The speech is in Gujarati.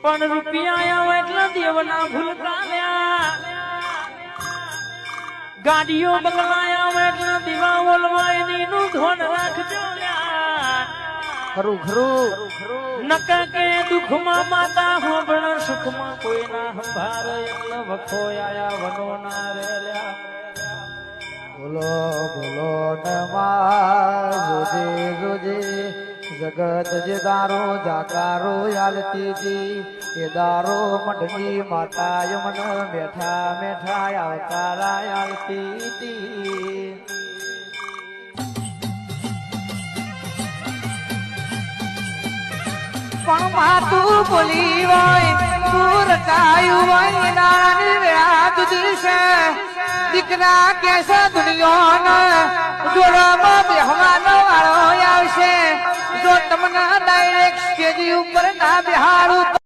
પણ રૂપિયા આવો એટલે દેવના ભૂલતા લ્યા ગાડીઓ બગલાયા આવે એટલે દીવા ઓલવાય નીનું ધોન રાખજો લ્યા ખરું ખરું નકા કે દુઃખમાં માતા હોબળ સુખમાં કોઈ ના સંભાર એટલે વખો આયા વનો ના રેલ્યા બોલો બોલો નમા જોજે જોજે જગત જે દારો જાકારો યાલતી જી એ દારો મંડની માતા યમન મેઠા મેઠા આવતારા યાલતી જી પણ માતું બોલી હોય તું રચાયું હોય નાની વેળા તુજી છે દીકરા કેસા દુનિયાના જોડામાં બેહવાનો વાળો આવશે જો તમને ડાયરેક્ટ સ્ટેજ ઉપર ના બેહાડું